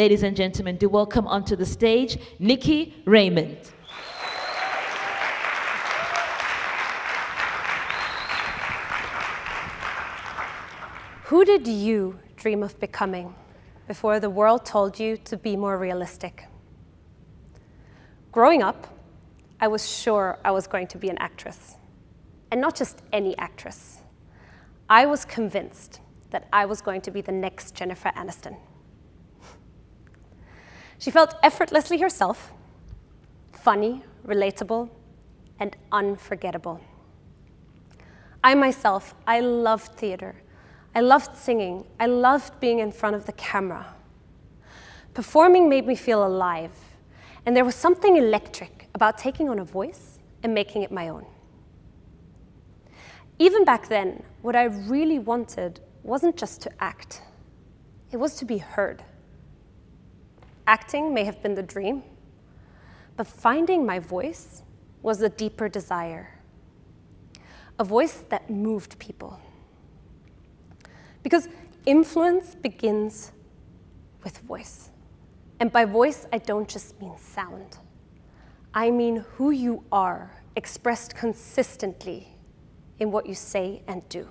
Ladies and gentlemen, do welcome onto the stage, Nikki Rayment. Who did you dream of becoming before the world told you to be more realistic? Growing up, I was sure I was going to be an actress. And not just any actress. I was convinced that I was going to be the next Jennifer Aniston. She felt effortlessly herself, funny, relatable, and unforgettable. I myself, I loved theater. I loved singing. I loved being in front of the camera. Performing made me feel alive, and there was something electric about taking on a voice and making it my own. Even back then, what I really wanted wasn't just to act. It was to be heard. Acting may have been the dream, but finding my voice was the deeper desire. A voice that moved people. Because influence begins with voice. And by voice, I don't just mean sound. I mean who you are, expressed consistently in what you say and do.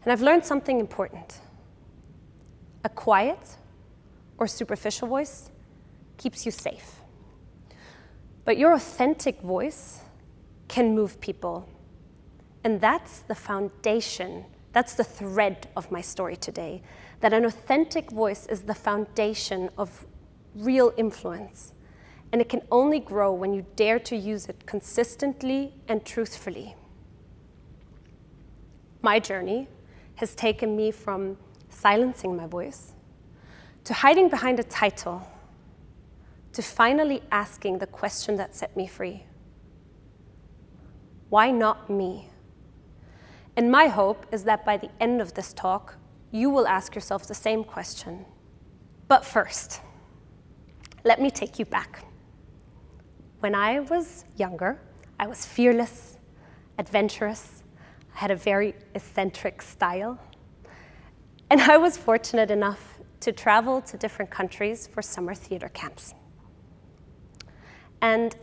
And I've learned something important. A quiet or superficial voice keeps you safe. But your authentic voice can move people. And that's the foundation, that's the thread of my story today, that an authentic voice is the foundation of real influence. And it can only grow when you dare to use it consistently and truthfully. My journey has taken me from silencing my voice, to hiding behind a title, to finally asking the question that set me free. Why not me? And my hope is that by the end of this talk, you will ask yourself the same question. But first, let me take you back. When I was younger, I was fearless, adventurous, I had a very eccentric style, and I was fortunate enough to travel to different countries for summer theater camps. And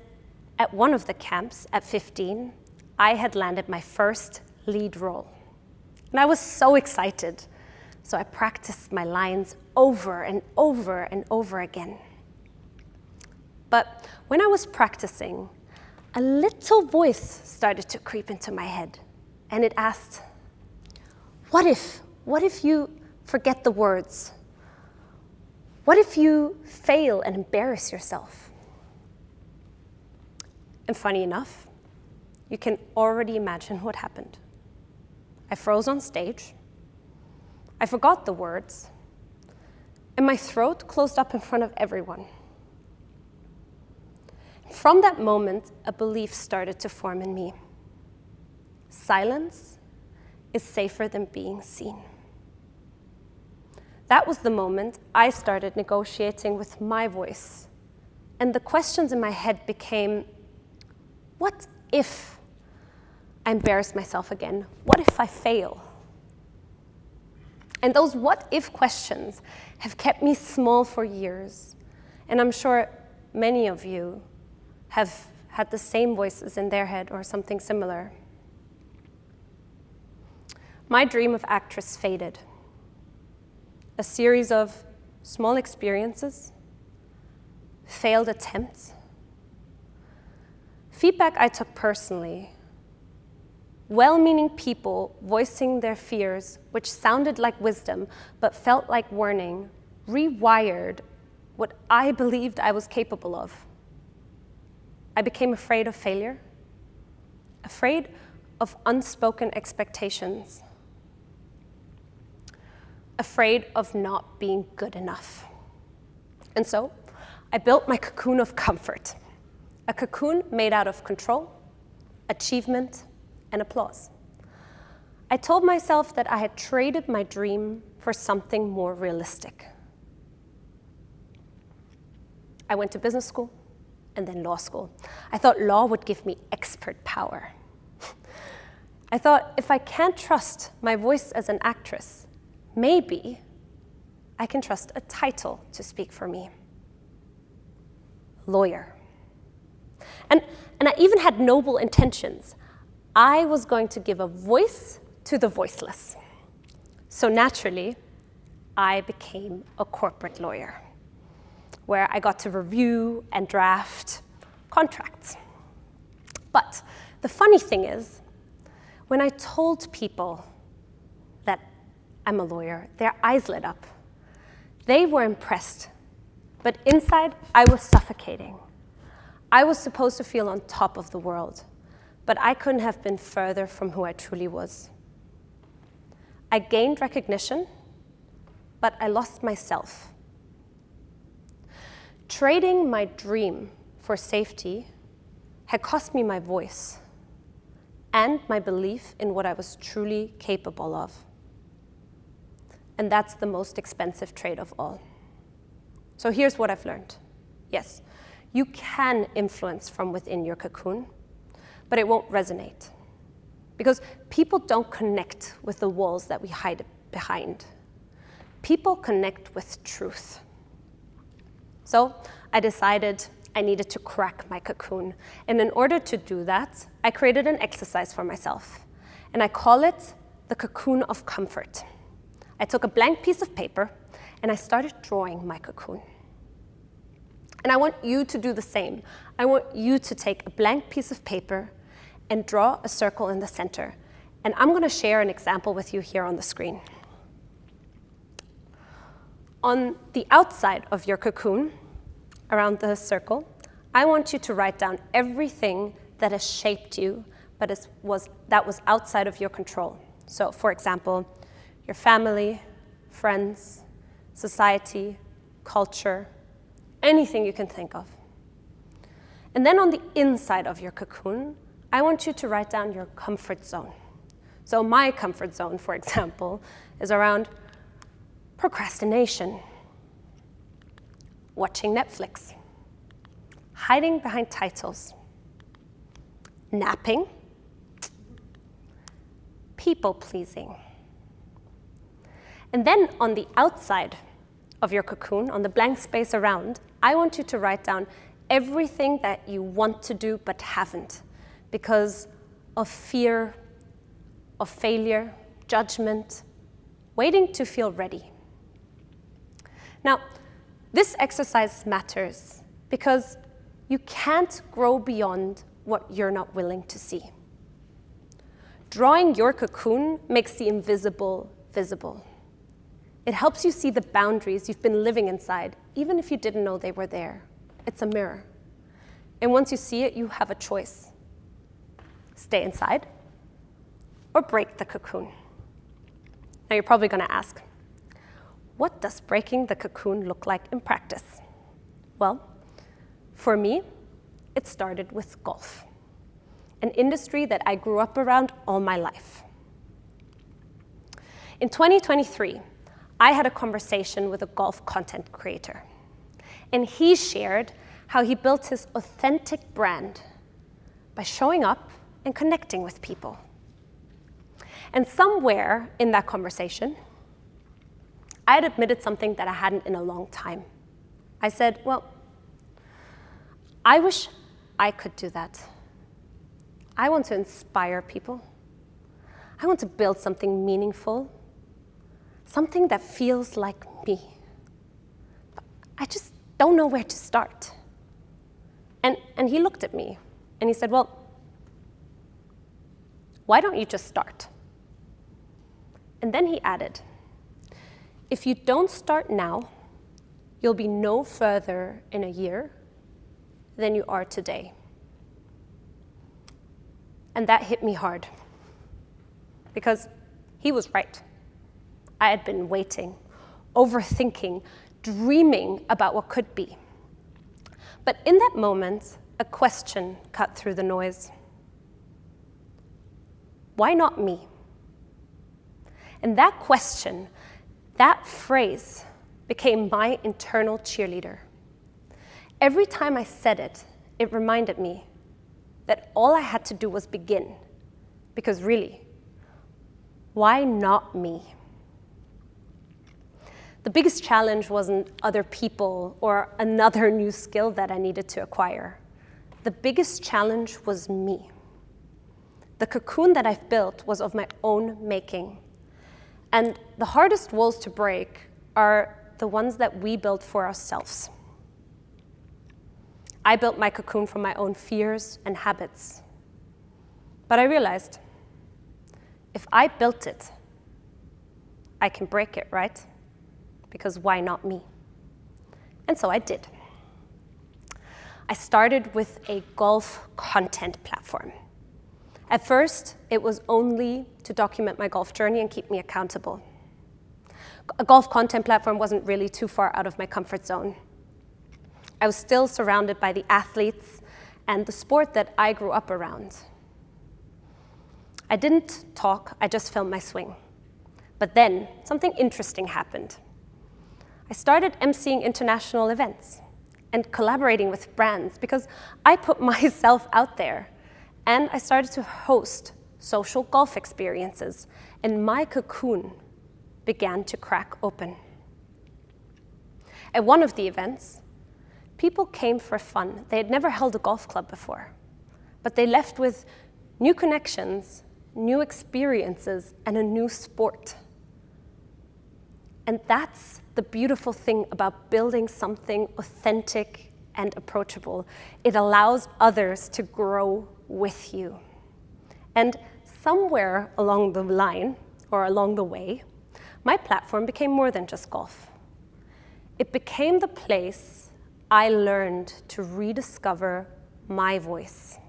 at one of the camps, at 15, I had landed my first lead role. And I was so excited, so I practiced my lines over and over and over again. But when I was practicing, a little voice started to creep into my head, and it asked, what if you forget the words? What if you fail and embarrass yourself? And funny enough, you can already imagine what happened. I froze on stage, I forgot the words, and my throat closed up in front of everyone. From that moment, a belief started to form in me. Silence is safer than being seen. That was the moment I started negotiating with my voice. And the questions in my head became, what if I embarrass myself again? What if I fail? And those what if questions have kept me small for years. And I'm sure many of you have had the same voices in their head or something similar. My dream of actress faded. A series of small experiences, failed attempts, feedback I took personally, well-meaning people voicing their fears, which sounded like wisdom but felt like warning, rewired what I believed I was capable of. I became afraid of failure, afraid of unspoken expectations, afraid of not being good enough. And so I built my cocoon of comfort, a cocoon made out of control, achievement, and applause. I told myself that I had traded my dream for something more realistic. I went to business school and then law school. I thought law would give me expert power. I thought if I can't trust my voice as an actress, maybe I can trust a title to speak for me. Lawyer. And I even had noble intentions. I was going to give a voice to the voiceless. So naturally, I became a corporate lawyer, where I got to review and draft contracts. But the funny thing is, when I told people that I'm a lawyer, their eyes lit up. They were impressed, but inside, I was suffocating. I was supposed to feel on top of the world, but I couldn't have been further from who I truly was. I gained recognition, but I lost myself. Trading my dream for safety had cost me my voice and my belief in what I was truly capable of. And that's the most expensive trade of all. So here's what I've learned. Yes, you can influence from within your cocoon, but it won't resonate. Because people don't connect with the walls that we hide behind. People connect with truth. So I decided I needed to crack my cocoon. And in order to do that, I created an exercise for myself. And I call it the cocoon of comfort. I took a blank piece of paper and I started drawing my cocoon. And I want you to do the same. I want you to take a blank piece of paper and draw a circle in the center. And I'm going to share an example with you here on the screen. On the outside of your cocoon, around the circle, I want you to write down everything that has shaped you, but that was outside of your control. So, for example, your family, friends, society, culture, anything you can think of. And then on the inside of your cocoon, I want you to write down your comfort zone. So my comfort zone, for example, is around procrastination, watching Netflix, hiding behind titles, napping, people-pleasing. And then on the outside of your cocoon, on the blank space around, I want you to write down everything that you want to do but haven't because of fear, of failure, judgment, waiting to feel ready. Now, this exercise matters because you can't grow beyond what you're not willing to see. Drawing your cocoon makes the invisible visible. It helps you see the boundaries you've been living inside, even if you didn't know they were there. It's a mirror. And once you see it, you have a choice. Stay inside or break the cocoon. Now you're probably going to ask, what does breaking the cocoon look like in practice? Well, for me, it started with golf, an industry that I grew up around all my life. In 2023, I had a conversation with a golf content creator, and he shared how he built his authentic brand by showing up and connecting with people. And somewhere in that conversation, I had admitted something that I hadn't in a long time. I said, well, I wish I could do that. I want to inspire people. I want to build something meaningful, something that feels like me. But I just don't know where to start. And he looked at me and he said, well, why don't you just start? And then he added, if you don't start now, you'll be no further in a year than you are today. And that hit me hard because he was right. I had been waiting, overthinking, dreaming about what could be. But in that moment, a question cut through the noise. Why not me? And that question, that phrase, became my internal cheerleader. Every time I said it, it reminded me that all I had to do was begin. Because really, why not me? The biggest challenge wasn't other people or another new skill that I needed to acquire. The biggest challenge was me. The cocoon that I've built was of my own making. And the hardest walls to break are the ones that we build for ourselves. I built my cocoon from my own fears and habits. But I realized, if I built it, I can break it, right? Because why not me? And so I did. I started with a golf content platform. At first, it was only to document my golf journey and keep me accountable. A golf content platform wasn't really too far out of my comfort zone. I was still surrounded by the athletes and the sport that I grew up around. I didn't talk, I just filmed my swing. But then, something interesting happened. I started emceeing international events and collaborating with brands because I put myself out there. And I started to host social golf experiences, and my cocoon began to crack open. At one of the events, people came for fun. They had never held a golf club before, but they left with new connections, new experiences, and a new sport. And that's the beautiful thing about building something authentic and approachable. It allows others to grow with you. And somewhere along the line, or along the way, my platform became more than just golf. It became the place I learned to rediscover my voice.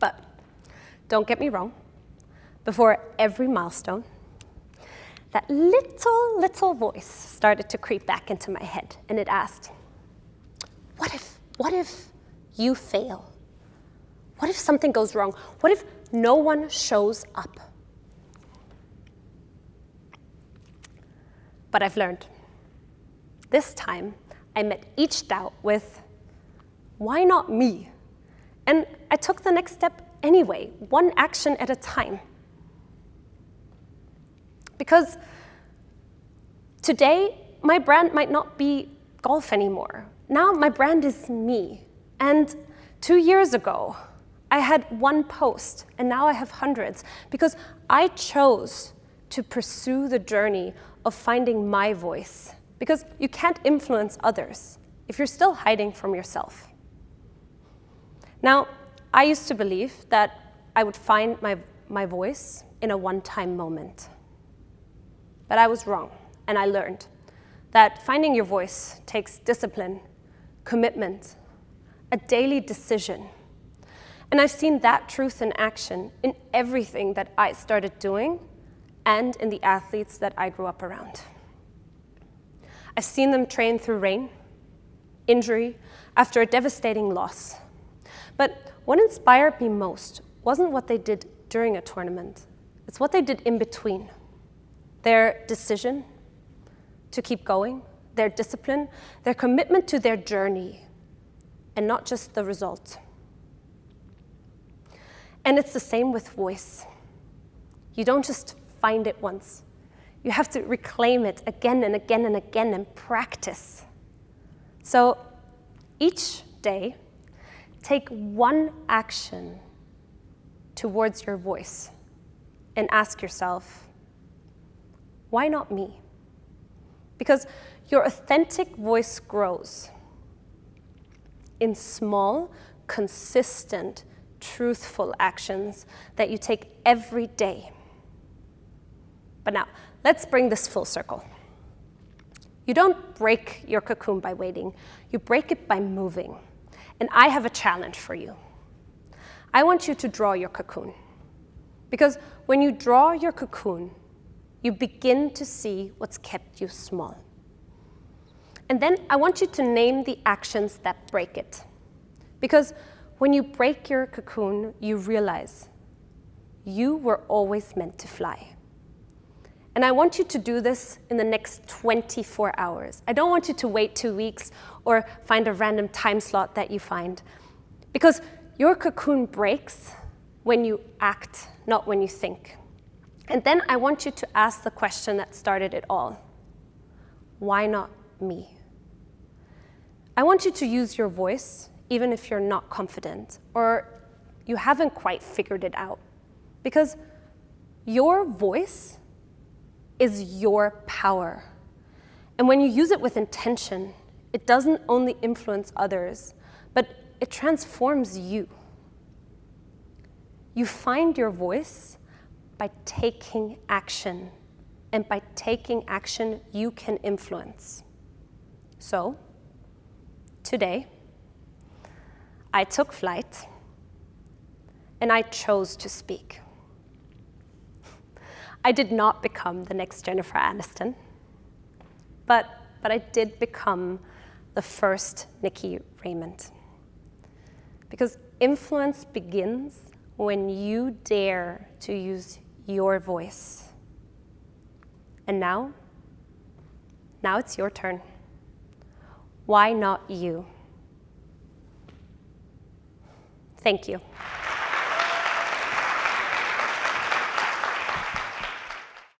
But don't get me wrong, before every milestone, that little voice started to creep back into my head, and it asked, what if you fail? What if something goes wrong? What if no one shows up? But I've learned. This time, I met each doubt with, why not me? And I took the next step anyway, one action at a time. Because today, my brand might not be golf anymore. Now my brand is me. And 2 years ago, I had one post, and now I have hundreds, because I chose to pursue the journey of finding my voice. Because you can't influence others if you're still hiding from yourself. Now, I used to believe that I would find my voice in a one-time moment. But I was wrong, and I learned that finding your voice takes discipline, commitment, a daily decision. And I've seen that truth in action in everything that I started doing and in the athletes that I grew up around. I've seen them train through rain, injury, after a devastating loss. But what inspired me most wasn't what they did during a tournament. It's what they did in between. Their decision to keep going, their discipline, their commitment to their journey, and not just the result. And it's the same with voice. You don't just find it once. You have to reclaim it again and again and again and practice. So each day, take one action towards your voice and ask yourself, why not me? Because your authentic voice grows in small, consistent, truthful actions that you take every day. But now, let's bring this full circle. You don't break your cocoon by waiting. You break it by moving. And I have a challenge for you. I want you to draw your cocoon. Because when you draw your cocoon, you begin to see what's kept you small. And then I want you to name the actions that break it. Because when you break your cocoon, you realize you were always meant to fly. And I want you to do this in the next 24 hours. I don't want you to wait 2 weeks or find a random time slot that you find. Because your cocoon breaks when you act, not when you think. And then I want you to ask the question that started it all. Why not me? I want you to use your voice, even if you're not confident or you haven't quite figured it out, because your voice is your power. And when you use it with intention, it doesn't only influence others, but it transforms you. You find your voice by taking action. And by taking action, you can influence. So, today, I took flight and I chose to speak. I did not become the next Jennifer Aniston, but I did become the first Nikki Rayment. Because influence begins when you dare to use your voice. And now it's your turn. Why not you? Thank you.